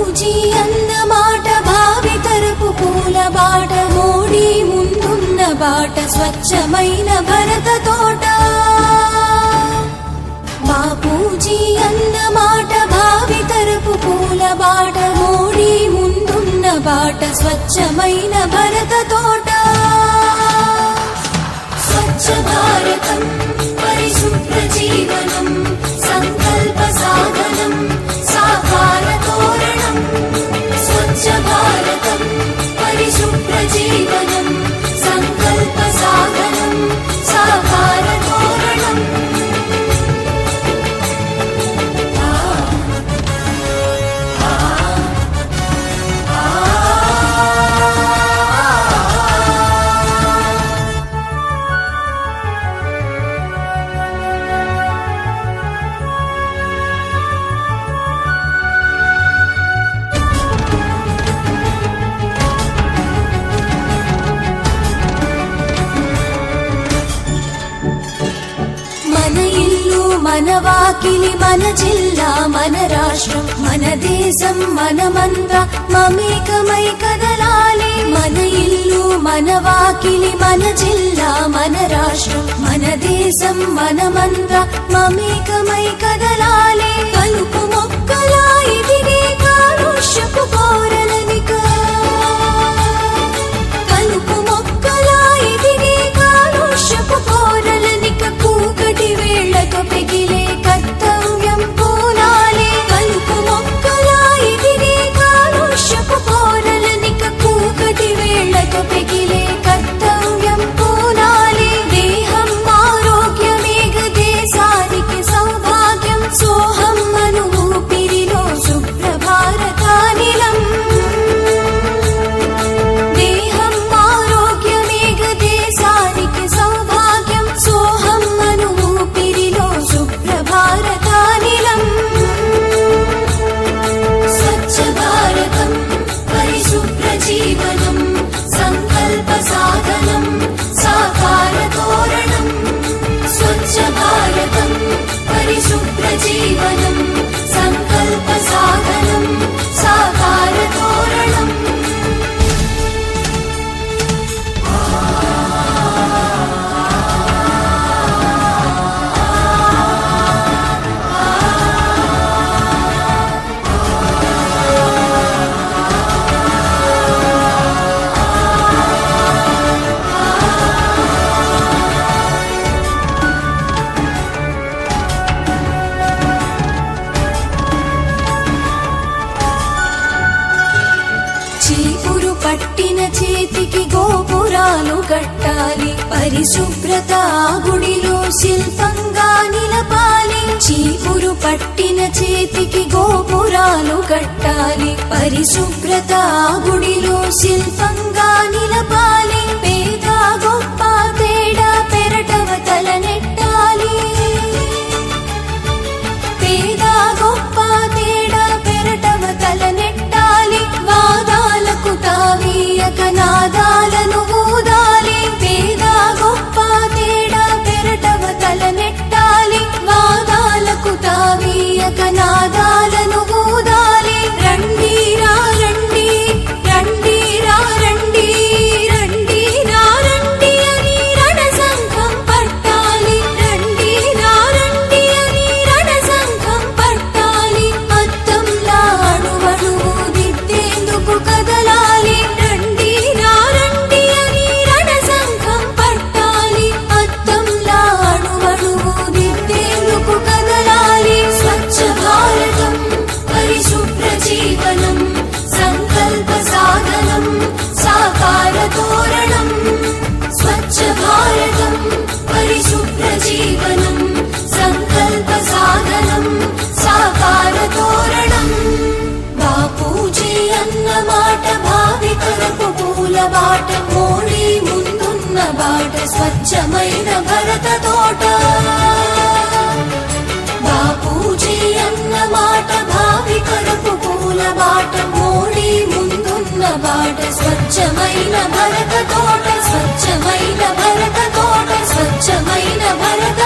బాపూజీ అన్న మాట భావితరపు పూల బాట, మోడీ ముందున్న బాట స్వచ్ఛమైన భరత తోట. బాపూజీ అన్న మాట భావితరపు పూల బాట, మోడీ ముందున్న బాట స్వచ్ఛమైన భరత తోట. స్వచ్ఛ భారతం పరిశుభ్ర జీవనం సంకల్ప సాధనం సాకార తోరణం. స్వచ్ఛ భారతం పరిశుభ్ర జీవనం సంకల్ప సాధనం సాకార తోరణం. మన వాకిలి మన జిల్లా మన రాష్ట్రం మన దేశం మనమంతా మమేకమై కదలాలి. మన ఇల్లు మన వాకిలి మన జిల్లా మన రాష్ట్రం మన దేశం మనమంతా మమేకమై కదలాలి. కలుపు మొక్కలా ఎదిగే కాలుష్యపు కోరలనిక, కలుపు మొక్కలా ఎదిగే కాలుష్యపు కోరలనిక కూకటి వేళ్లకు పెగిలే కర్తవ్యం పూనాలి. కలుపు మొక్కలా ఎదిగే కాలుష్యపు కోరలనిక కూకటి వేళ్లకు పెగిలే కర్తవ్యం పూనాలి. దేహం ఆరోగ్యమేగ దేశానికి సౌభాగ్యం, సోహం అను ఊపిరిలో శుభ్ర భారతానిలం. దేహం ఆరోగ్యమేగ దేశానికి సౌభాగ్యం, సోహం అను ఊపిరిలో శుభ్ర భారతానిలం. స్వచ్ఛ భారతం పరిశుభ్ర జీవనం సంకల్ప సాధనం సాకార తోరణం. స్వచ్ఛ భారతం పరిశుభ్ర జీవనం సంకల్ప సాధనం సాకార తోరణం. చీపురు పట్టిన చేతికి గోపురాలు కట్టాలి, పరిశుభ్రత గుడిలో శిల్పంగా నిలపాలి. చీపురు పట్టిన చేతికి గోపురాలు కట్టాలి, పరిశుభ్రత గుడిలో శిల్పంగా నిలపాలి. పేద గొప్ప తేడా పెరటవ తలనెట్టాలి, పేద గొప్ప తేడా పెరటవ తలనెట్టాలి. వాదాలకు తావీయక నాదాలను ఊదాలి, పేద గొప్ప తేడా పెరటవ తలనెట్టాలి. వాదాలకు తావీయక నాదాలను ఊదాలి. రండి రా రండి రండి రా రండి రండి రా రండి అని రణ సంఘం పట్టాలి. రండి రా రండి అని రణ సంఘం పట్టాలి. అద్దంలా అణువణువు దిద్దేందుకు కదలాలి. రండి రా రండి అని రణ సంఘం పట్టాలి. అద్దంలా అణువణువు దిద్దేందుకు కదలాలి. స్వచ్ఛ భారతం పరిశుభ్ర జీవనం సంకల్ప సాధనం సాకార తోరణం. స్వచ్ఛ భారతం పరిశుభ్ర జీవనం సంకల్ప సాధనం సాకార తోరణం. బాపూజీ అన్న మాట భావితరపు పూల బాట, మోడీ ముందున్న బాట స్వచ్ఛమైన భరత తోట. బాపూజీ అన్న మాట భావితరపు పూల బాట, మోడీ ముందున్న బాట స్వచ్ఛమైన భరత తోట స్వచ్ఛమైన భరత తోట స్వచ్ఛమైన భరత